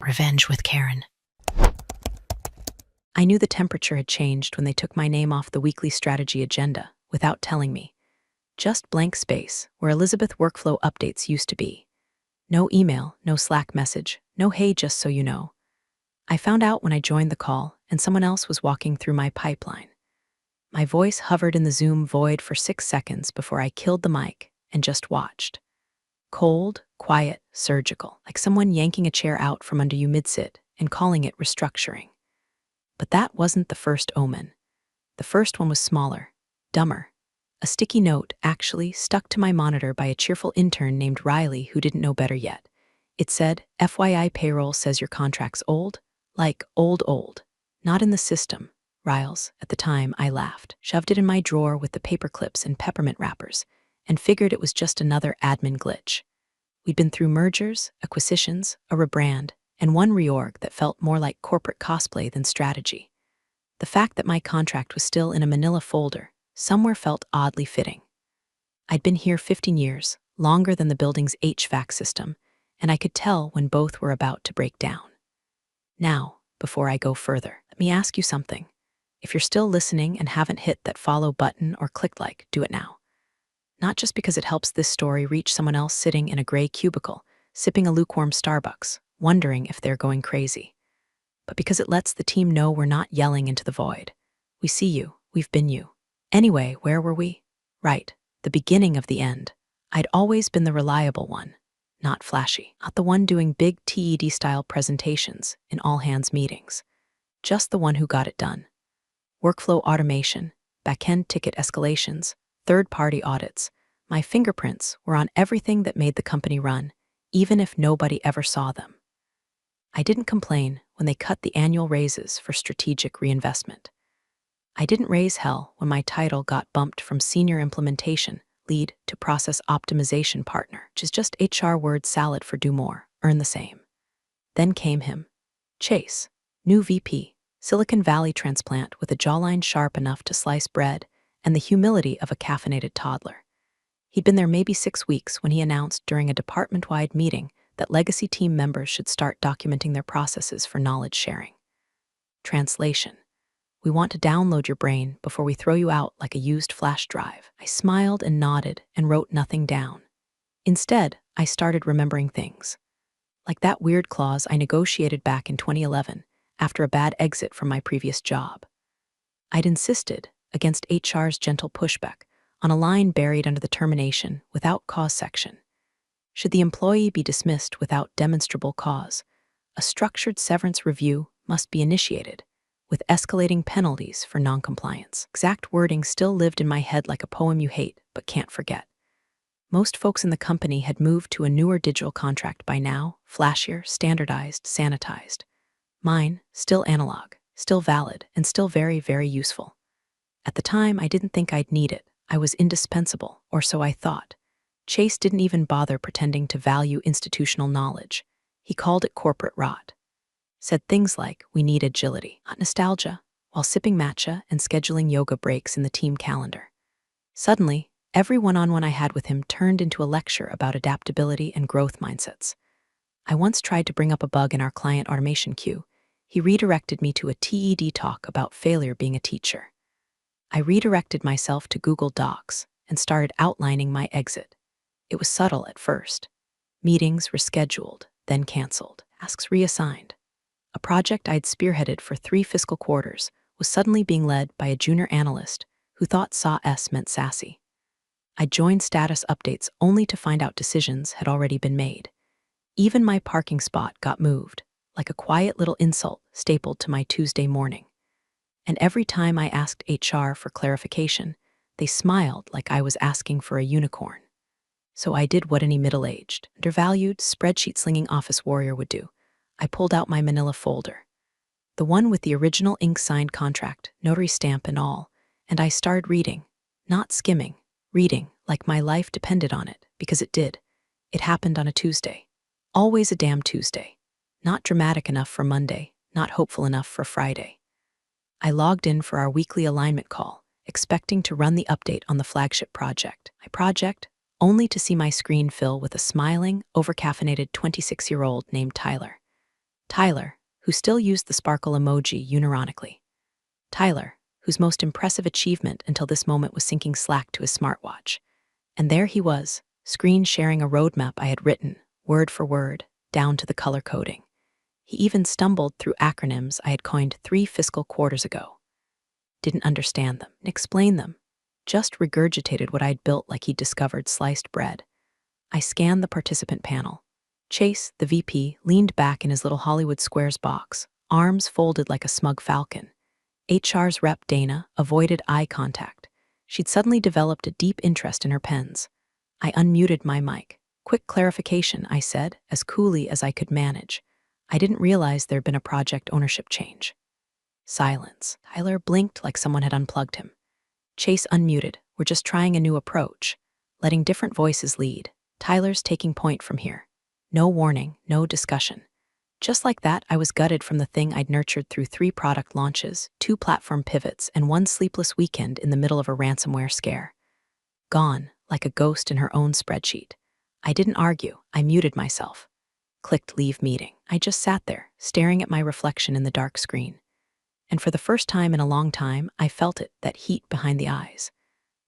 Revenge with Karen. I knew the temperature had changed when they took my name off the weekly strategy agenda without telling me. Just blank space where Elizabeth workflow updates used to be. No email, no Slack message, no hey, just so you know. I found out when I joined the call and someone else was walking through my pipeline. My voice hovered in the Zoom void for 6 seconds before I killed the mic and just watched. Cold, quiet, surgical, like someone yanking a chair out from under you mid-sit and calling it restructuring. But that wasn't the first omen. The first one was smaller, dumber. A sticky note actually stuck to my monitor by a cheerful intern named Riley who didn't know better yet. It said, FYI payroll says your contract's old. Like old. Not in the system. Riles, at the time, I laughed, shoved it in my drawer with the paper clips and peppermint wrappers, and figured it was just another admin glitch. We'd been through mergers, acquisitions, a rebrand, and one reorg that felt more like corporate cosplay than strategy. The fact that my contract was still in a manila folder somewhere felt oddly fitting. I'd been here 15 years, longer than the building's HVAC system, and I could tell when both were about to break down. Now, before I go further, let me ask you something. If you're still listening and haven't hit that follow button or clicked like, do it now. Not just because it helps this story reach someone else sitting in a gray cubicle, sipping a lukewarm Starbucks, wondering if they're going crazy, but because it lets the team know we're not yelling into the void. We see you, we've been you. Anyway, where were we? Right, the beginning of the end. I'd always been the reliable one, not flashy, not the one doing big TED-style presentations in all-hands meetings, just the one who got it done. Workflow automation, back-end ticket escalations, third-party audits. My fingerprints were on everything that made the company run, even if nobody ever saw them. I didn't complain when they cut the annual raises for strategic reinvestment. I didn't raise hell when my title got bumped from senior implementation lead to process optimization partner, which is just HR word salad for do more, earn the same. Then came him, Chase, new VP, Silicon Valley transplant with a jawline sharp enough to slice bread and the humility of a caffeinated toddler. He'd been there maybe 6 weeks when he announced during a department-wide meeting that legacy team members should start documenting their processes for knowledge sharing. Translation: we want to download your brain before we throw you out like a used flash drive. I smiled and nodded and wrote nothing down. Instead, I started remembering things. Like that weird clause I negotiated back in 2011 after a bad exit from my previous job. I'd insisted, against HR's gentle pushback, on a line buried under the termination without cause section. Should the employee be dismissed without demonstrable cause, a structured severance review must be initiated, with escalating penalties for noncompliance. Exact wording still lived in my head like a poem you hate but can't forget. Most folks in the company had moved to a newer digital contract by now, flashier, standardized, sanitized. Mine, still analog, still valid, and still very, very useful. At the time, I didn't think I'd need it. I was indispensable, or so I thought. Chase didn't even bother pretending to value institutional knowledge. He called it corporate rot. Said things like, we need agility, not nostalgia, while sipping matcha and scheduling yoga breaks in the team calendar. Suddenly, every one-on-one I had with him turned into a lecture about adaptability and growth mindsets. I once tried to bring up a bug in our client automation queue. He redirected me to a TED talk about failure being a teacher. I redirected myself to Google Docs and started outlining my exit. It was subtle at first. Meetings rescheduled, then canceled, tasks reassigned. A project I'd spearheaded for 3 fiscal quarters was suddenly being led by a junior analyst who thought SAW meant sassy. I joined status updates only to find out decisions had already been made. Even my parking spot got moved, like a quiet little insult stapled to my Tuesday morning. And every time I asked HR for clarification, they smiled like I was asking for a unicorn. So I did what any middle-aged, undervalued, spreadsheet-slinging office warrior would do. I pulled out my manila folder, the one with the original ink-signed contract, notary stamp and all, and I started reading, not skimming, reading like my life depended on it, because it did. It happened on a Tuesday. Always a damn Tuesday. Not dramatic enough for Monday, not hopeful enough for Friday. I logged in for our weekly alignment call, expecting to run the update on the flagship project. Only to see my screen fill with a smiling, overcaffeinated 26-year-old named Tyler. Tyler, who still used the sparkle emoji unironically. Tyler, whose most impressive achievement until this moment was syncing Slack to his smartwatch. And there he was, screen sharing a roadmap I had written, word for word, down to the color coding. He even stumbled through acronyms I had coined 3 fiscal quarters ago. Didn't understand them, explain them, just regurgitated what I'd built like he'd discovered sliced bread. I scanned the participant panel. Chase, the VP, leaned back in his little Hollywood Squares box, arms folded like a smug falcon. HR's rep, Dana, avoided eye contact. She'd suddenly developed a deep interest in her pens. I unmuted my mic. Quick clarification, I said, as coolly as I could manage. I didn't realize there'd been a project ownership change. Silence. Tyler blinked like someone had unplugged him. Chase unmuted. We're just trying a new approach. Letting different voices lead. Tyler's taking point from here. No warning, no discussion. Just like that, I was gutted from the thing I'd nurtured through 3 product launches, 2 platform pivots, and 1 sleepless weekend in the middle of a ransomware scare. Gone, like a ghost in her own spreadsheet. I didn't argue. I muted myself. Clicked leave meeting. I just sat there, staring at my reflection in the dark screen. And for the first time in a long time, I felt it, that heat behind the eyes.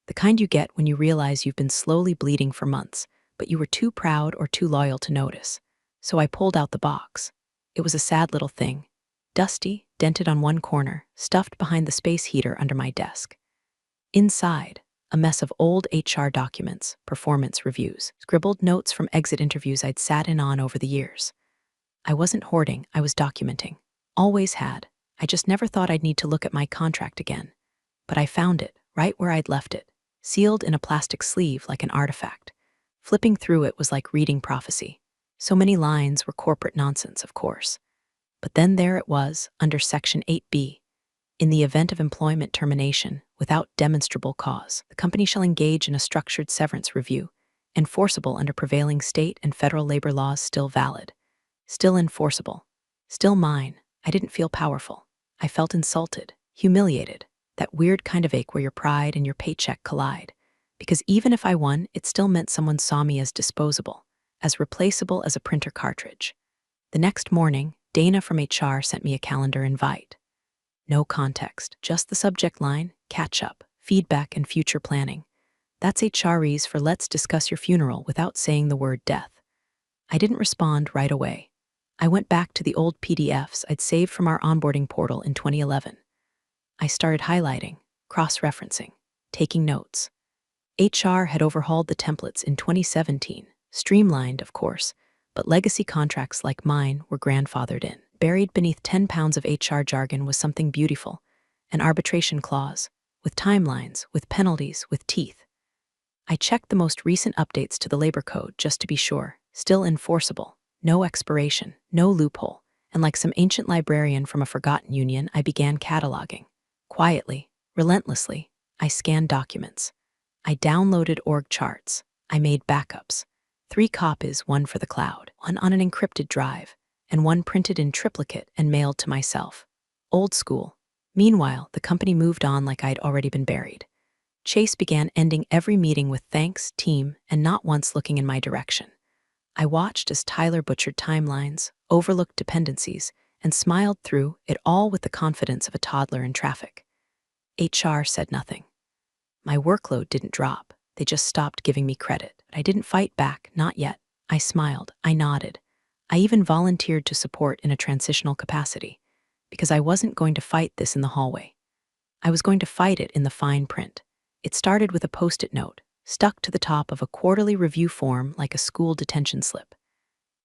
The kind you get when you realize you've been slowly bleeding for months, but you were too proud or too loyal to notice. So I pulled out the box. It was a sad little thing. Dusty, dented on one corner, stuffed behind the space heater under my desk. Inside, a mess of old HR documents, performance reviews, scribbled notes from exit interviews I'd sat in on over the years. I wasn't hoarding, I was documenting. Always had. I just never thought I'd need to look at my contract again. But I found it, right where I'd left it, sealed in a plastic sleeve like an artifact. Flipping through it was like reading prophecy. So many lines were corporate nonsense, of course. But then there it was, under Section 8B. In the event of employment termination, without demonstrable cause, the company shall engage in a structured severance review, enforceable under prevailing state and federal labor laws still valid. Still enforceable. Still mine. I didn't feel powerful. I felt insulted, humiliated, that weird kind of ache where your pride and your paycheck collide. Because even if I won, it still meant someone saw me as disposable, as replaceable as a printer cartridge. The next morning, Dana from HR sent me a calendar invite. No context, just the subject line, catch-up, feedback, and future planning. That's HREs for let's discuss your funeral without saying the word death. I didn't respond right away. I went back to the old PDFs I'd saved from our onboarding portal in 2011. I started highlighting, cross-referencing, taking notes. HR had overhauled the templates in 2017, streamlined, of course, but legacy contracts like mine were grandfathered in. Buried beneath 10 pounds of HR jargon was something beautiful, an arbitration clause, with timelines, with penalties, with teeth. I checked the most recent updates to the labor code just to be sure, still enforceable, no expiration, no loophole, and like some ancient librarian from a forgotten union, I began cataloging. Quietly, relentlessly, I scanned documents. I downloaded org charts. I made backups. 3 copies, 1 for the cloud, 1 on an encrypted drive, and 1 printed in triplicate and mailed to myself. Old school. Meanwhile, the company moved on like I'd already been buried. Chase began ending every meeting with thanks, team, and not once looking in my direction. I watched as Tyler butchered timelines, overlooked dependencies, and smiled through it all with the confidence of a toddler in traffic. HR said nothing. My workload didn't drop. They just stopped giving me credit. I didn't fight back, not yet. I smiled. I nodded. I even volunteered to support in a transitional capacity, because I wasn't going to fight this in the hallway. I was going to fight it in the fine print. It started with a post-it note, stuck to the top of a quarterly review form like a school detention slip.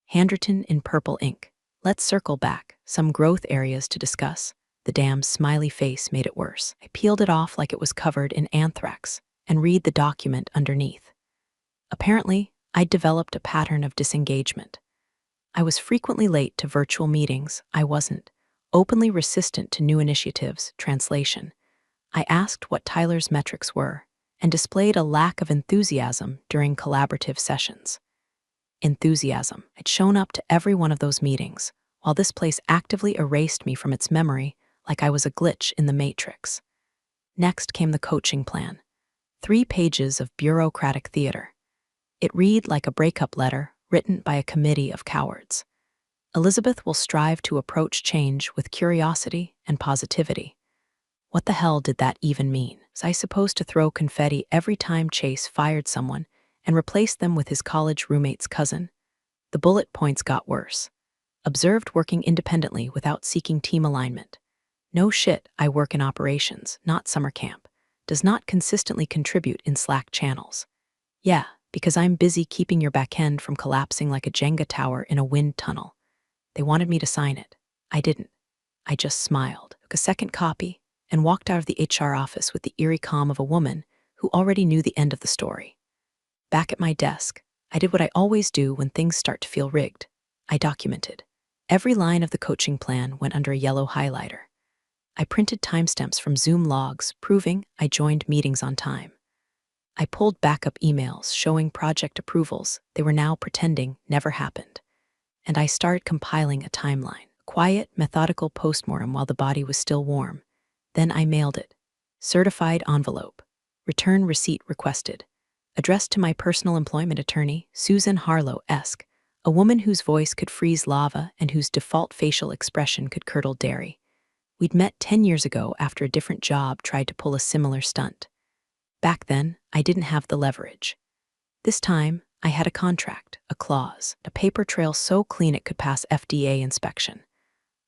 Handwritten in purple ink. Let's circle back, some growth areas to discuss. The damn smiley face made it worse. I peeled it off like it was covered in anthrax and read the document underneath. Apparently, I'd developed a pattern of disengagement. I was frequently late to virtual meetings. I wasn't. Openly resistant to new initiatives, translation. I asked what Tyler's metrics were and displayed a lack of enthusiasm during collaborative sessions. Enthusiasm. I'd shown up to every one of those meetings, while this place actively erased me from its memory like I was a glitch in the matrix. Next came the coaching plan. 3 pages of bureaucratic theater. It read like a breakup letter written by a committee of cowards. Elizabeth will strive to approach change with curiosity and positivity. What the hell did that even mean? Was I supposed to throw confetti every time Chase fired someone and replace them with his college roommate's cousin? The bullet points got worse. Observed working independently without seeking team alignment. No shit, I work in operations, not summer camp. Does not consistently contribute in Slack channels. Yeah, because I'm busy keeping your back end from collapsing like a Jenga tower in a wind tunnel. They wanted me to sign it. I didn't. I just smiled, took a second copy, and walked out of the HR office with the eerie calm of a woman who already knew the end of the story. Back at my desk, I did what I always do when things start to feel rigged. I documented. Every line of the coaching plan went under a yellow highlighter. I printed timestamps from Zoom logs proving I joined meetings on time. I pulled backup emails showing project approvals they were now pretending never happened. And I started compiling a timeline. Quiet, methodical postmortem while the body was still warm. Then I mailed it. Certified envelope. Return receipt requested. Addressed to my personal employment attorney, Susan Harlow-esque, a woman whose voice could freeze lava and whose default facial expression could curdle dairy. We'd met 10 years ago after a different job tried to pull a similar stunt. Back then, I didn't have the leverage. This time, I had a contract, a clause, a paper trail so clean it could pass FDA inspection.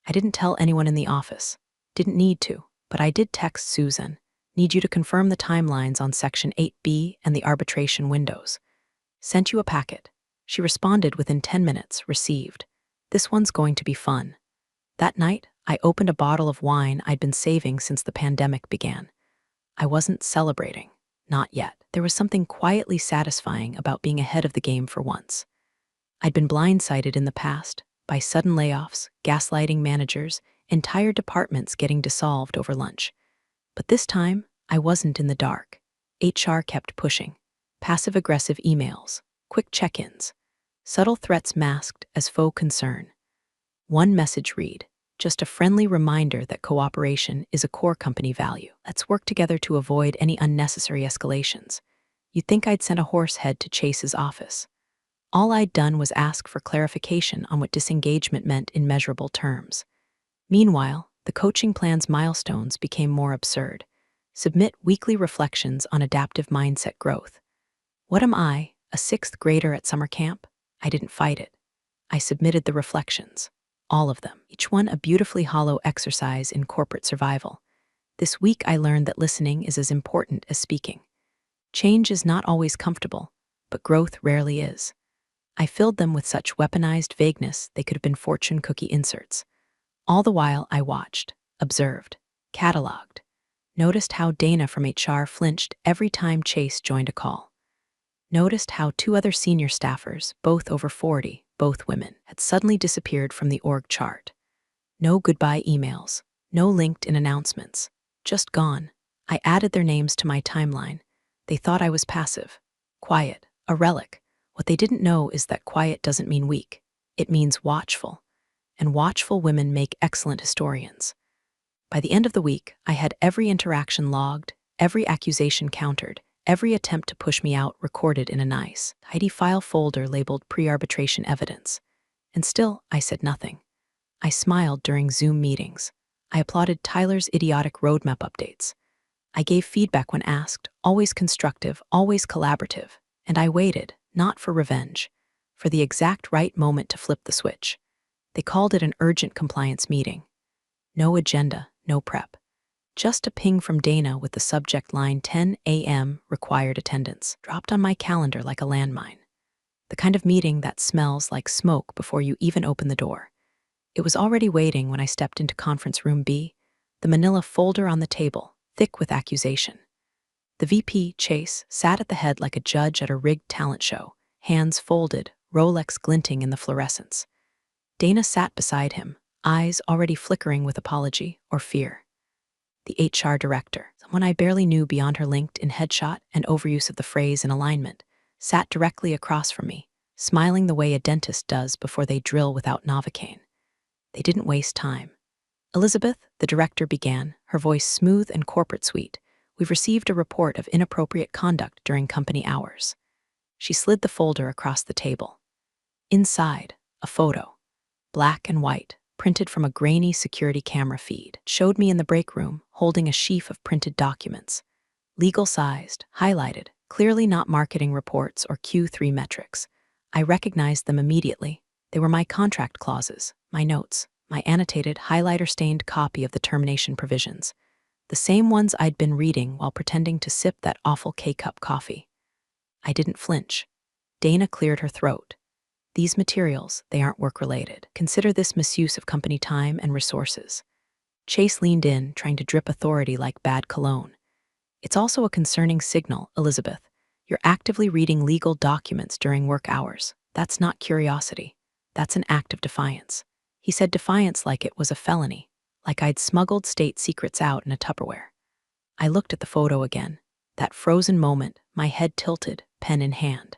I didn't tell anyone in the office. Didn't need to, but I did text Susan. Need you to confirm the timelines on Section 8B and the arbitration windows. Sent you a packet. She responded within 10 minutes, received. This one's going to be fun. That night, I opened a bottle of wine I'd been saving since the pandemic began. I wasn't celebrating. Not yet. There was something quietly satisfying about being ahead of the game for once. I'd been blindsided in the past by sudden layoffs, gaslighting managers, entire departments getting dissolved over lunch. But this time, I wasn't in the dark. HR kept pushing. Passive-aggressive emails, quick check-ins, subtle threats masked as faux concern. One message read, just a friendly reminder that cooperation is a core company value. Let's work together to avoid any unnecessary escalations. You'd think I'd sent a horse head to Chase's office. All I'd done was ask for clarification on what disengagement meant in measurable terms. Meanwhile, the coaching plan's milestones became more absurd. Submit weekly reflections on adaptive mindset growth. What am I, a sixth grader at summer camp? I didn't fight it. I submitted the reflections. All of them, each one a beautifully hollow exercise in corporate survival. This week I learned that listening is as important as speaking. Change is not always comfortable, but growth rarely is. I filled them with such weaponized vagueness they could have been fortune cookie inserts. All the while I watched, observed, cataloged. Noticed how Dana from HR flinched every time Chase joined a call. Noticed how two other senior staffers, both over 40, both women, had suddenly disappeared from the org chart. No goodbye emails, no LinkedIn announcements, just gone. I added their names to my timeline. They thought I was passive, quiet, a relic. What they didn't know is that quiet doesn't mean weak. It means watchful. And watchful women make excellent historians. By the end of the week, I had every interaction logged, every accusation countered, every attempt to push me out recorded in a nice, tidy file folder labeled pre-arbitration evidence. And still, I said nothing. I smiled during Zoom meetings. I applauded Tyler's idiotic roadmap updates. I gave feedback when asked, always constructive, always collaborative. And I waited, not for revenge, for the exact right moment to flip the switch. They called it an urgent compliance meeting. No agenda, no prep. Just a ping from Dana with the subject line 10 a.m. required attendance, dropped on my calendar like a landmine. The kind of meeting that smells like smoke before you even open the door. It was already waiting when I stepped into conference room B, the manila folder on the table, thick with accusation. The VP, Chase, sat at the head like a judge at a rigged talent show, hands folded, Rolex glinting in the fluorescence. Dana sat beside him, eyes already flickering with apology or fear. The HR director, someone I barely knew beyond her LinkedIn headshot and overuse of the phrase in alignment, sat directly across from me, smiling the way a dentist does before they drill without Novocaine. They didn't waste time. Elizabeth, the director began, her voice smooth and corporate sweet. We've received a report of inappropriate conduct during company hours. She slid the folder across the table. Inside, a photo. black and white, printed from a grainy security camera feed. Showed me in the break room, holding a sheaf of printed documents. Legal-sized, highlighted, clearly not marketing reports or Q3 metrics. I recognized them immediately. They were my contract clauses, my notes, my annotated, highlighter-stained copy of the termination provisions. The same ones I'd been reading while pretending to sip that awful K-cup coffee. I didn't flinch. Dana cleared her throat. These materials, they aren't work-related. Consider this misuse of company time and resources. Chase leaned in, trying to drip authority like bad cologne. It's also a concerning signal, Elizabeth. You're actively reading legal documents during work hours. That's not curiosity. That's an act of defiance. He said defiance like it was a felony, like I'd smuggled state secrets out in a Tupperware. I looked at the photo again. That frozen moment, my head tilted, pen in hand.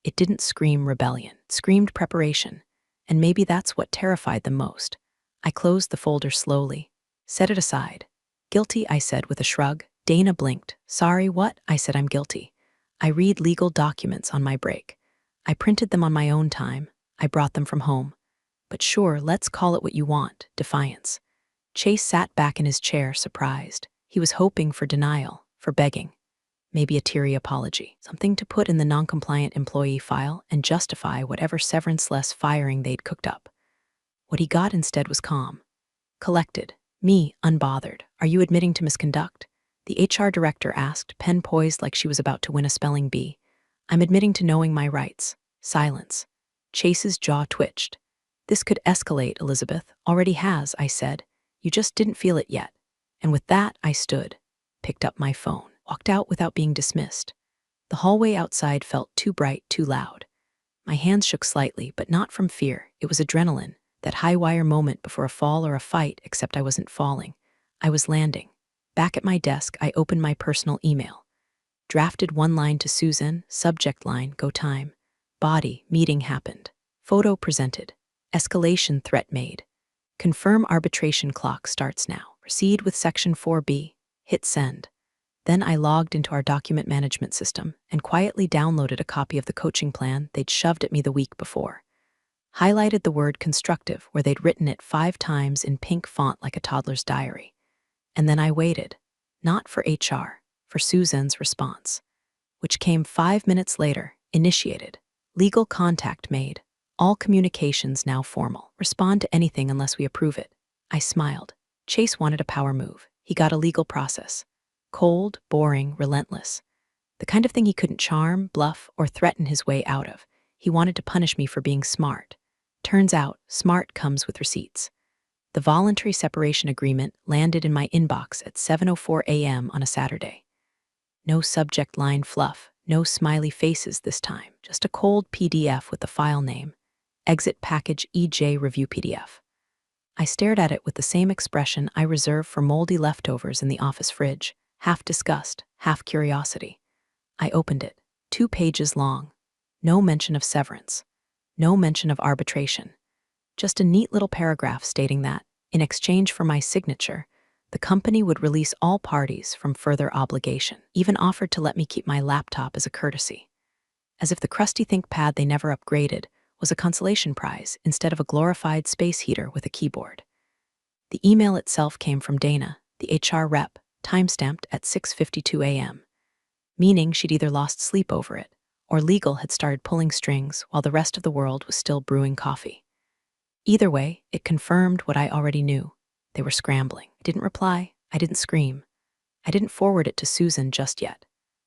It didn't scream rebellion, it screamed preparation, and maybe that's what terrified them most. I closed the folder slowly, set it aside. Guilty, I said with a shrug. Dana blinked. Sorry, what? I said I'm guilty. I read legal documents on my break. I printed them on my own time. I brought them from home. But sure, let's call it what you want, defiance. Chase sat back in his chair, surprised. He was hoping for denial, for begging. Maybe a teary apology, something to put in the non-compliant employee file and justify whatever severance-less firing they'd cooked up. What he got instead was calm. Collected. Me, unbothered. Are you admitting to misconduct? The HR director asked, pen poised like she was about to win a spelling bee. I'm admitting to knowing my rights. Silence. Chase's jaw twitched. This could escalate, Elizabeth. Already has, I said. You just didn't feel it yet. And with that, I stood, picked up my phone, walked out without being dismissed. The hallway outside felt too bright, too loud. My hands shook slightly, but not from fear. It was adrenaline, that high-wire moment before a fall or a fight, except I wasn't falling. I was landing. Back at my desk, I opened my personal email. Drafted one line to Susan, subject line, go time. Body, meeting happened. Photo presented. Escalation threat made. Confirm arbitration clock starts now. Proceed with section 4B. Hit send. Then I logged into our document management system and quietly downloaded a copy of the coaching plan they'd shoved at me the week before. Highlighted the word constructive where they'd written it 5 times in pink font like a toddler's diary. And then I waited, not for HR, for Susan's response, which came 5 minutes later, initiated. Legal contact made. All communications now formal. Respond to anything unless we approve it. I smiled. Chase wanted a power move. He got a legal process. Cold, boring, relentless. The kind of thing he couldn't charm, bluff, or threaten his way out of. He wanted to punish me for being smart. Turns out, smart comes with receipts. The voluntary separation agreement landed in my inbox at 7:04 a.m. on a Saturday. No subject line fluff, no smiley faces this time, just a cold PDF with the file name, Exit Package EJ Review PDF. I stared at it with the same expression I reserve for moldy leftovers in the office fridge, half disgust, half curiosity. I opened it, 2 pages long. No mention of severance. No mention of arbitration. Just a neat little paragraph stating that, in exchange for my signature, the company would release all parties from further obligation, even offered to let me keep my laptop as a courtesy. As if the crusty ThinkPad they never upgraded was a consolation prize instead of a glorified space heater with a keyboard. The email itself came from Dana, the HR rep, timestamped at 6:52 a.m., meaning she'd either lost sleep over it, or legal had started pulling strings while the rest of the world was still brewing coffee. Either way, it confirmed what I already knew. They were scrambling. I didn't reply. I didn't scream. I didn't forward it to Susan just yet.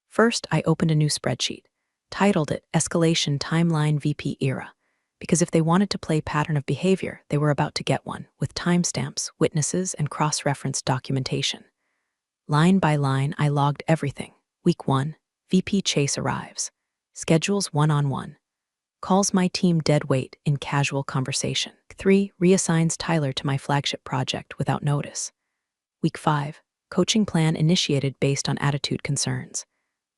First, I opened a new spreadsheet, titled it Escalation Timeline VP Era, because if they wanted to play pattern of behavior, they were about to get one, with timestamps, witnesses, and cross-referenced documentation. Line by line, I logged everything. Week 1, VP Chase arrives. Schedules one-on-one. Calls my team dead weight in casual conversation. 3, reassigns Tyler to my flagship project without notice. Week 5, coaching plan initiated based on attitude concerns.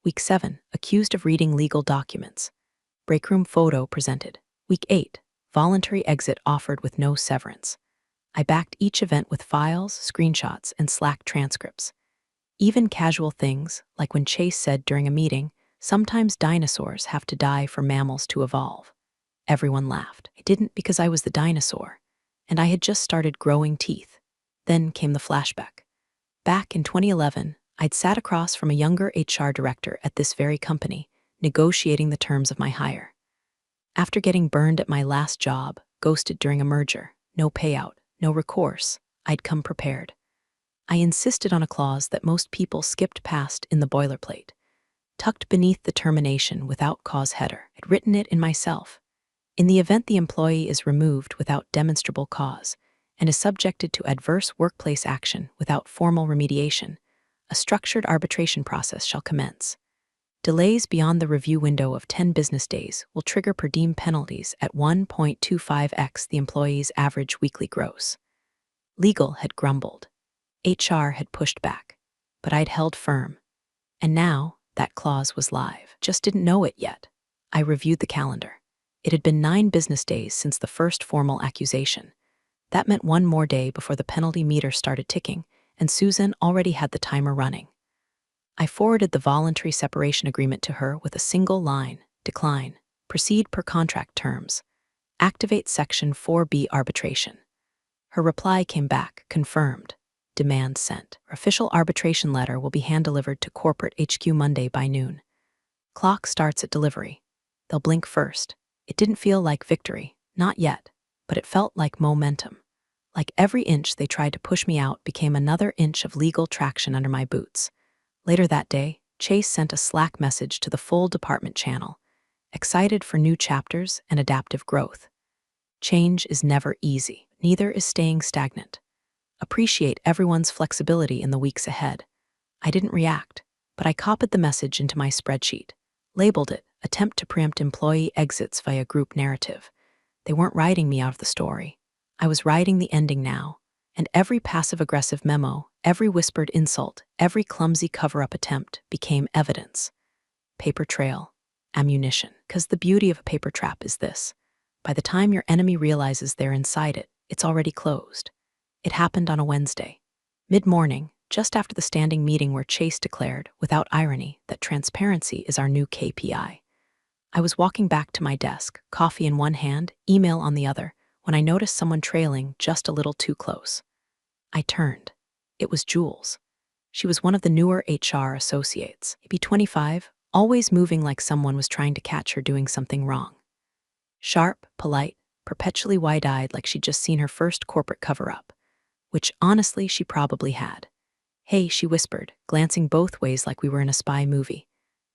Week 7, accused of reading legal documents. Breakroom photo presented. Week 8, voluntary exit offered with no severance. I backed each event with files, screenshots, and Slack transcripts. Even casual things, like when Chase said during a meeting, sometimes dinosaurs have to die for mammals to evolve. Everyone laughed. I didn't because I was the dinosaur. and I had just started growing teeth. Then came the flashback. Back in 2011, I'd sat across from a younger HR director at this very company, negotiating the terms of my hire. After getting burned at my last job, ghosted during a merger, no payout, no recourse, I'd come prepared. I insisted on a clause that most people skipped past in the boilerplate. Tucked beneath the termination without cause header, I'd written it in myself. In the event the employee is removed without demonstrable cause and is subjected to adverse workplace action without formal remediation, a structured arbitration process shall commence. Delays beyond the review window of 10 business days will trigger per diem penalties at 1.25x the employee's average weekly gross. Legal had grumbled. HR had pushed back. But I'd held firm. And now, that clause was live. Just didn't know it yet. I reviewed the calendar. It had been 9 business days since the first formal accusation. That meant one more day before the penalty meter started ticking, and Susan already had the timer running. I forwarded the voluntary separation agreement to her with a single line: decline, proceed per contract terms, activate Section 4B arbitration. Her reply came back, confirmed, demand sent. Her official arbitration letter will be hand-delivered to corporate HQ Monday by noon. Clock starts at delivery. They'll blink first. It didn't feel like victory, not yet, but it felt like momentum. Like every inch they tried to push me out became another inch of legal traction under my boots. Later that day, Chase sent a Slack message to the full department channel, excited for new chapters and adaptive growth. Change is never easy, neither is staying stagnant. Appreciate everyone's flexibility in the weeks ahead. I didn't react, but I copied the message into my spreadsheet, labeled it Attempt to Preempt Employee Exits via Group Narrative. They weren't writing me out of the story. I was writing the ending now, and every passive-aggressive memo, every whispered insult, every clumsy cover-up attempt became evidence. Paper trail, ammunition. Because the beauty of a paper trap is this: by the time your enemy realizes they're inside it, it's already closed. It happened on a Wednesday. Mid-morning, just after the standing meeting where Chase declared, without irony, that transparency is our new KPI. I was walking back to my desk, coffee in one hand, email on the other, when I noticed someone trailing just a little too close. I turned. It was Jules. She was one of the newer HR associates, maybe 25, always moving like someone was trying to catch her doing something wrong. Sharp, polite, perpetually wide-eyed like she'd just seen her first corporate cover-up, which honestly she probably had. "Hey," she whispered, glancing both ways like we were in a spy movie.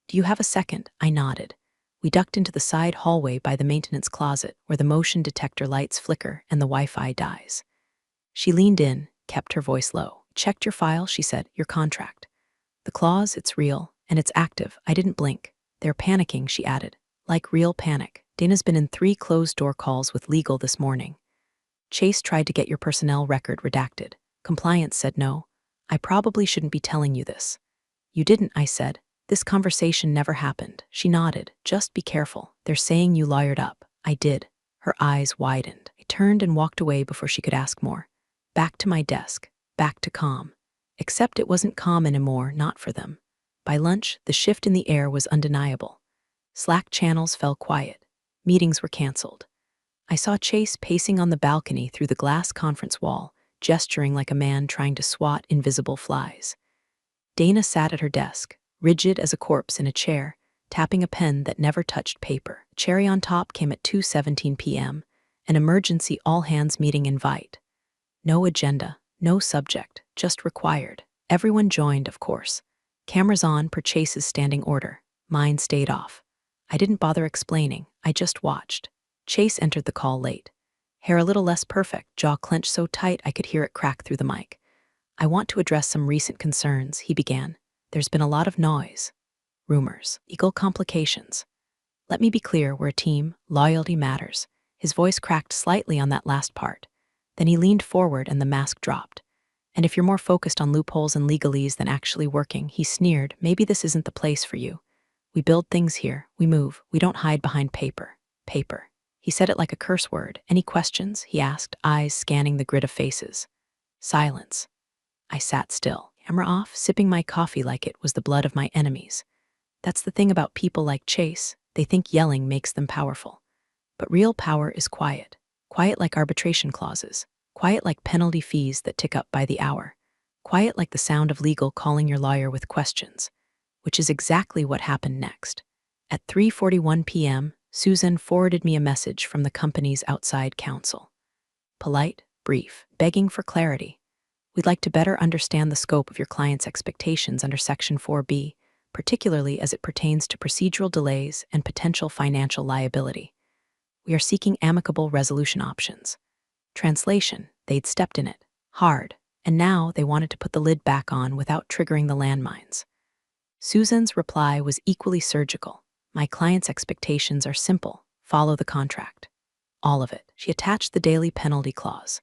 "Do you have a second?" I nodded. We ducked into the side hallway by the maintenance closet where the motion detector lights flicker and the Wi-Fi dies. She leaned in, kept her voice low. "Checked your file," she said, "your contract. The clause, it's real, and it's active." I didn't blink. "They're panicking," she added. "Like real panic. Dana's been in 3 closed-door calls with legal this morning. Chase tried to get your personnel record redacted. Compliance said no. I probably shouldn't be telling you this." "You didn't," I said. "This conversation never happened." She nodded. "Just be careful. They're saying you lawyered up." I did. Her eyes widened. I turned and walked away before she could ask more. Back to my desk. Back to calm. Except it wasn't calm anymore, not for them. By lunch, the shift in the air was undeniable. Slack channels fell quiet. Meetings were canceled. I saw Chase pacing on the balcony through the glass conference wall, gesturing like a man trying to swat invisible flies. Dana sat at her desk, rigid as a corpse in a chair, tapping a pen that never touched paper. Cherry on top came at 2:17 p.m., an emergency all-hands meeting invite. No agenda, no subject, just required. Everyone joined, of course. Cameras on per Chase's standing order. Mine stayed off. I didn't bother explaining, I just watched. Chase entered the call late. Hair a little less perfect, jaw clenched so tight I could hear it crack through the mic. "I want to address some recent concerns," he began. "There's been a lot of noise. Rumors. Legal complications. Let me be clear, we're a team. Loyalty matters." His voice cracked slightly on that last part. Then he leaned forward and the mask dropped. "And if you're more focused on loopholes and legalese than actually working," he sneered, "maybe this isn't the place for you. We build things here. We move. We don't hide behind paper. Paper." He said it like a curse word. "Any questions?" he asked, eyes scanning the grid of faces. Silence. I sat still, camera off, sipping my coffee like it was the blood of my enemies. That's the thing about people like Chase. They think yelling makes them powerful. But real power is quiet. Quiet like arbitration clauses. Quiet like penalty fees that tick up by the hour. Quiet like the sound of legal calling your lawyer with questions. Which is exactly what happened next. At 3:41 p.m., Susan forwarded me a message from the company's outside counsel. Polite, brief, begging for clarity. We'd like to better understand the scope of your client's expectations under Section 4B, particularly as it pertains to procedural delays and potential financial liability. We are seeking amicable resolution options. Translation, they'd stepped in it, hard, and now they wanted to put the lid back on without triggering the landmines. Susan's reply was equally surgical. My client's expectations are simple. Follow the contract. All of it. She attached the daily penalty clause.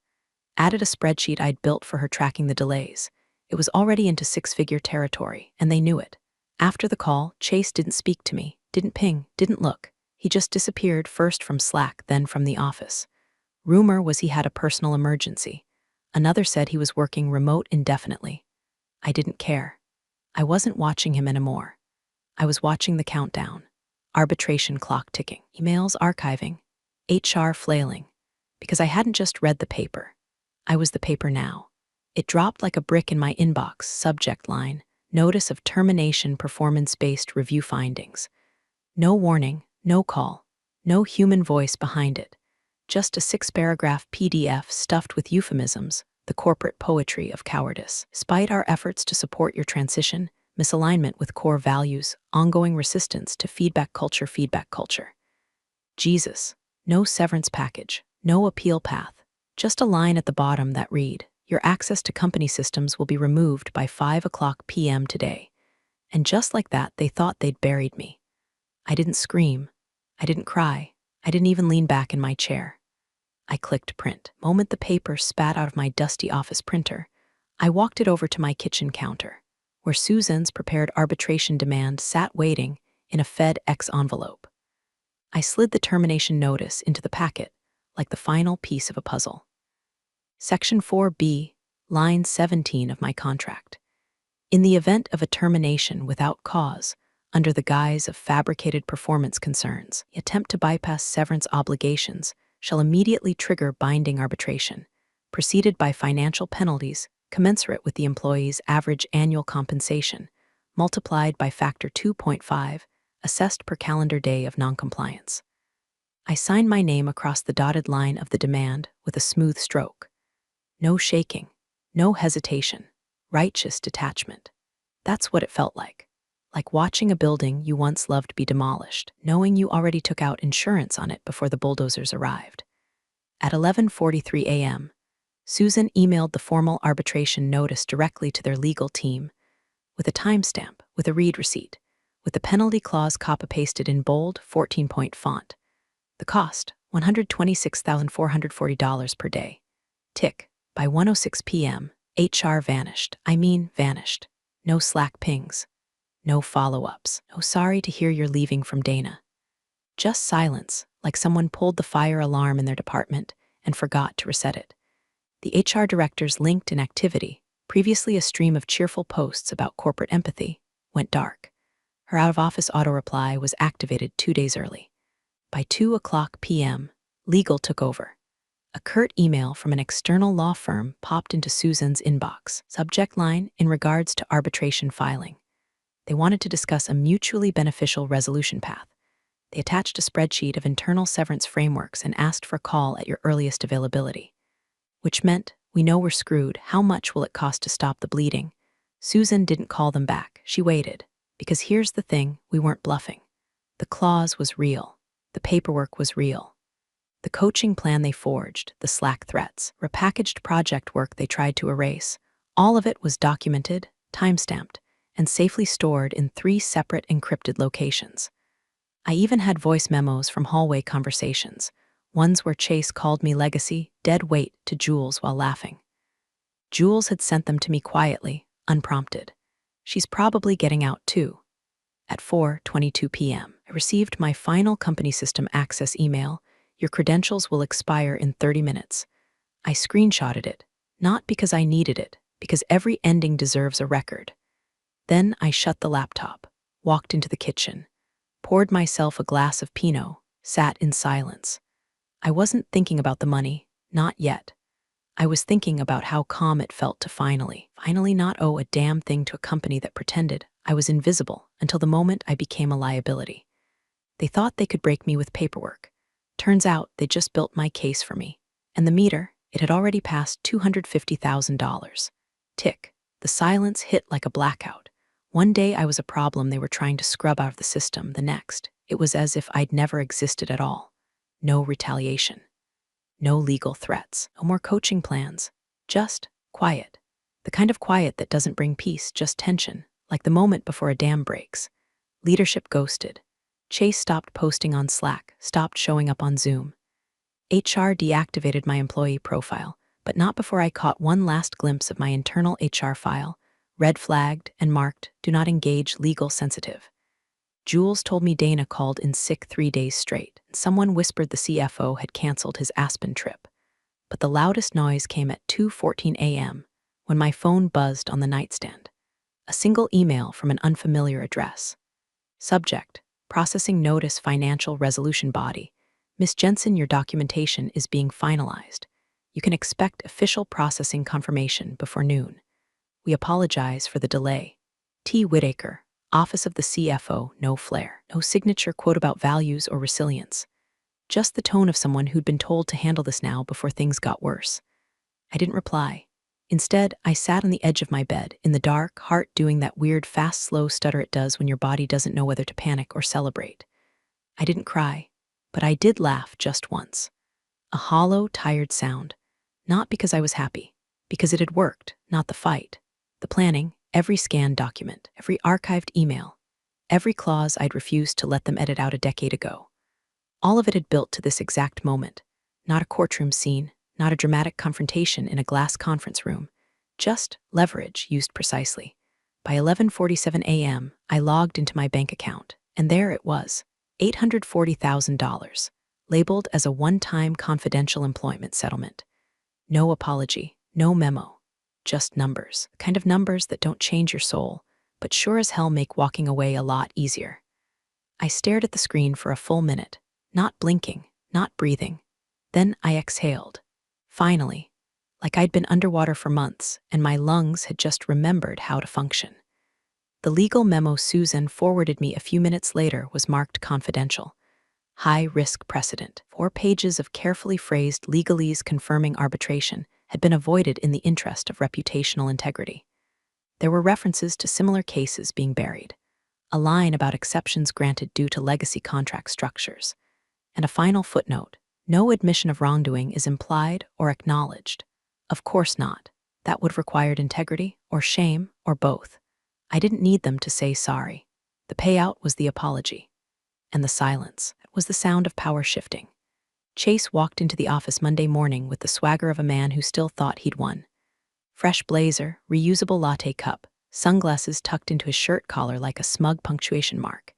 Added a spreadsheet I'd built for her tracking the delays. It was already into six-figure territory, and they knew it. After the call, Chase didn't speak to me, didn't ping, didn't look. He just disappeared, first from Slack, then from the office. Rumor was he had a personal emergency. Another said he was working remote indefinitely. I didn't care. I wasn't watching him anymore. I was watching the countdown. Arbitration clock ticking. Emails archiving. HR flailing. Because I hadn't just read the paper. I was the paper now. It dropped like a brick in my inbox, subject line, notice of termination performance-based review findings. No warning, no call, no human voice behind it. Just a 6-paragraph PDF stuffed with euphemisms, the corporate poetry of cowardice. Despite our efforts to support your transition, misalignment with core values, ongoing resistance to feedback culture. Jesus, no severance package, no appeal path, just a line at the bottom that read, your access to company systems will be removed by 5:00 p.m. today. And just like that, they thought they'd buried me. I didn't scream. I didn't cry. I didn't even lean back in my chair. I clicked print. The moment the paper spat out of my dusty office printer, I walked it over to my kitchen counter, where Susan's prepared arbitration demand sat waiting in a FedEx envelope. I slid the termination notice into the packet, like the final piece of a puzzle. Section 4B, line 17 of my contract. In the event of a termination without cause, under the guise of fabricated performance concerns, the attempt to bypass severance obligations shall immediately trigger binding arbitration, preceded by financial penalties commensurate with the employee's average annual compensation, multiplied by factor 2.5, assessed per calendar day of noncompliance. I signed my name across the dotted line of the demand with a smooth stroke. No shaking, no hesitation, righteous detachment. That's what it felt like watching a building you once loved be demolished, knowing you already took out insurance on it before the bulldozers arrived. At 11:43 a.m., Susan emailed the formal arbitration notice directly to their legal team, with a timestamp, with a read receipt, with the penalty clause copy-pasted in bold 14-point font. The cost, $126,440 per day. Tick. By 1:06 p.m., HR vanished. Vanished. No Slack pings. No follow-ups. No sorry to hear you're leaving from Dana. Just silence, like someone pulled the fire alarm in their department and forgot to reset it. The HR director's LinkedIn activity, previously a stream of cheerful posts about corporate empathy, went dark. Her out-of-office auto-reply was activated 2 days early. By 2:00 p.m., legal took over. A curt email from an external law firm popped into Susan's inbox. Subject line, in regards to arbitration filing. They wanted to discuss a mutually beneficial resolution path. They attached a spreadsheet of internal severance frameworks and asked for a call at your earliest availability. Which meant, we know we're screwed. How much will it cost to stop the bleeding? Susan didn't call them back. She waited. Because here's the thing, we weren't bluffing. The clause was real. The paperwork was real. The coaching plan they forged, the Slack threats, repackaged project work they tried to erase, all of it was documented, timestamped, and safely stored in 3 separate encrypted locations. I even had voice memos from hallway conversations, ones where Chase called me legacy, dead weight to Jules while laughing. Jules had sent them to me quietly, unprompted. She's probably getting out too. At 4:22 p.m., I received my final company system access email. Your credentials will expire in 30 minutes. I screenshotted it, not because I needed it, because every ending deserves a record. Then I shut the laptop, walked into the kitchen, poured myself a glass of Pinot, sat in silence. I wasn't thinking about the money, not yet. I was thinking about how calm it felt to finally not owe a damn thing to a company that pretended I was invisible until the moment I became a liability. They thought they could break me with paperwork. Turns out they just built my case for me. And the meter, it had already passed $250,000. Tick. The silence hit like a blackout. One day I was a problem they were trying to scrub out of the system. The next, it was as if I'd never existed at all. No retaliation. No legal threats. No more coaching plans. Just quiet. The kind of quiet that doesn't bring peace, just tension, like the moment before a dam breaks. Leadership ghosted. Chase stopped posting on Slack, stopped showing up on Zoom. HR deactivated my employee profile, but not before I caught one last glimpse of my internal HR file, red flagged and marked, "Do not engage, legal sensitive." Jules told me Dana called in sick 3 days straight, and someone whispered the CFO had canceled his Aspen trip. But the loudest noise came at 2:14 a.m. when my phone buzzed on the nightstand. A single email from an unfamiliar address. Subject: Processing Notice Financial Resolution Body. Miss Jensen, your documentation is being finalized. You can expect official processing confirmation before noon. We apologize for the delay. T. Whitaker, Office of the CFO, no flair. No signature quote about values or resilience. Just the tone of someone who'd been told to handle this now before things got worse. I didn't reply. Instead, I sat on the edge of my bed, in the dark, heart doing that weird fast, slow stutter it does when your body doesn't know whether to panic or celebrate. I didn't cry, but I did laugh just once. A hollow, tired sound. Not because I was happy, because it had worked, not the fight. The planning, every scanned document, every archived email, every clause I'd refused to let them edit out a decade ago. All of it had built to this exact moment. Not a courtroom scene, not a dramatic confrontation in a glass conference room, just leverage used precisely. By 11:47 a.m., I logged into my bank account, and there it was, $840,000, labeled as a one-time confidential employment settlement. No apology, no memo, just numbers, the kind of numbers that don't change your soul, but sure as hell make walking away a lot easier. I stared at the screen for a full minute, not blinking, not breathing. Then I exhaled. Finally, like I'd been underwater for months and my lungs had just remembered how to function. The legal memo Susan forwarded me a few minutes later was marked confidential. High-risk precedent. 4 pages of carefully phrased legalese confirming arbitration had been avoided in the interest of reputational integrity. There were references to similar cases being buried, a line about exceptions granted due to legacy contract structures, and a final footnote: no admission of wrongdoing is implied or acknowledged. Of course not. That would have required integrity, or shame, or both. I didn't need them to say sorry. The payout was the apology. And the silence was the sound of power shifting. Chase walked into the office Monday morning with the swagger of a man who still thought he'd won. Fresh blazer, reusable latte cup, sunglasses tucked into his shirt collar like a smug punctuation mark.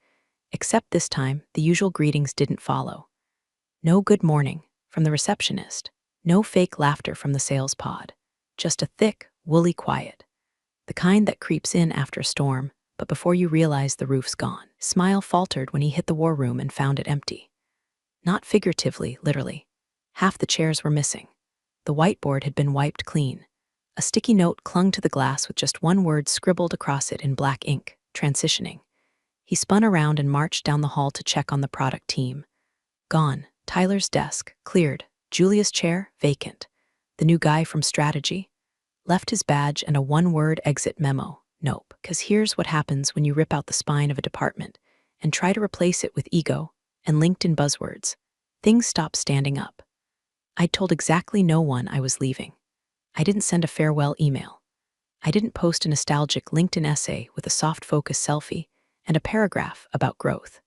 Except this time, the usual greetings didn't follow. No good morning from the receptionist. No fake laughter from the sales pod. Just a thick, woolly quiet. The kind that creeps in after a storm, but before you realize the roof's gone. Smile faltered when he hit the war room and found it empty. Not figuratively, literally. Half the chairs were missing. The whiteboard had been wiped clean. A sticky note clung to the glass with just one word scribbled across it in black ink: transitioning. He spun around and marched down the hall to check on the product team. Gone. Tyler's desk, cleared. Julia's chair, vacant. The new guy from strategy? Left his badge and a one-word exit memo. Nope. 'Cause here's what happens when you rip out the spine of a department and try to replace it with ego and LinkedIn buzzwords. Things stop standing up. I'd told exactly no one I was leaving. I didn't send a farewell email. I didn't post a nostalgic LinkedIn essay with a soft focus selfie and a paragraph about growth.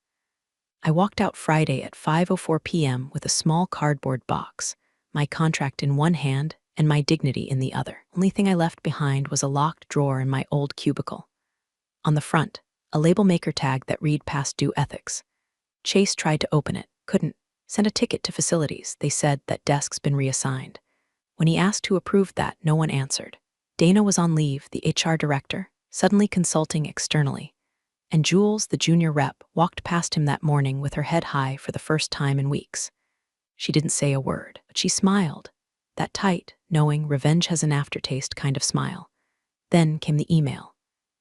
I walked out Friday at 5:04 p.m. with a small cardboard box, my contract in one hand and my dignity in the other. Only thing I left behind was a locked drawer in my old cubicle. On the front, a label maker tag that read past due ethics. Chase tried to open it, couldn't. Sent a ticket to facilities. They said that desk's been reassigned. When he asked who approved that, no one answered. Dana was on leave, the HR director, suddenly consulting externally. And Jules, the junior rep, walked past him that morning with her head high for the first time in weeks. She didn't say a word, but she smiled. That tight, knowing revenge has an aftertaste kind of smile. Then came the email.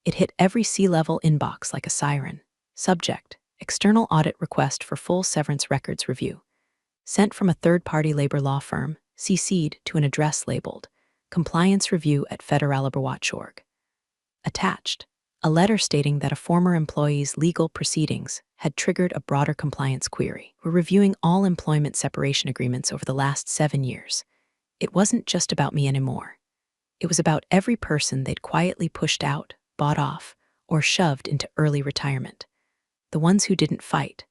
It hit every C-level inbox like a siren. Subject: external audit request for full severance records review. Sent from a third-party labor law firm, CC'd to an address labeled Compliance Review at Federalabor.org. Attached: a letter stating that a former employee's legal proceedings had triggered a broader compliance query. We're reviewing all employment separation agreements over the last 7 years. It wasn't just about me anymore. It was about every person they'd quietly pushed out, bought off, or shoved into early retirement. The ones who didn't fight,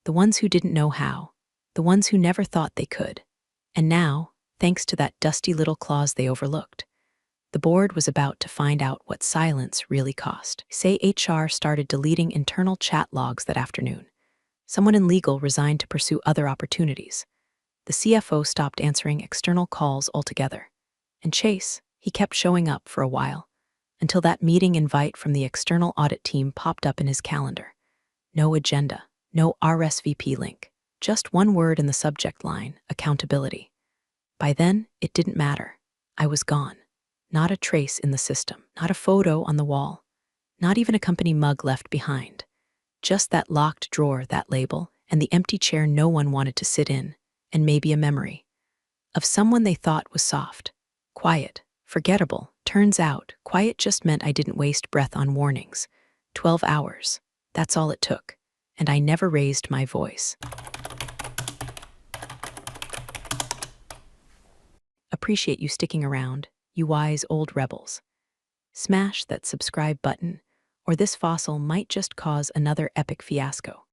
the ones who didn't know how, the ones who never thought they could. And now, thanks to that dusty little clause they overlooked, the board was about to find out what silence really cost. Say HR started deleting internal chat logs that afternoon. Someone in legal resigned to pursue other opportunities. The CFO stopped answering external calls altogether. And Chase, he kept showing up for a while, until that meeting invite from the external audit team popped up in his calendar. No agenda, no RSVP link, just one word in the subject line: accountability. By then, it didn't matter. I was gone. Not a trace in the system, not a photo on the wall, not even a company mug left behind. Just that locked drawer, that label, and the empty chair no one wanted to sit in, and maybe a memory of someone they thought was soft, quiet, forgettable. Turns out, quiet just meant I didn't waste breath on warnings. 12 hours. That's all it took. And I never raised my voice. Appreciate you sticking around, you wise old rebels. Smash that subscribe button, or this fossil might just cause another epic fiasco.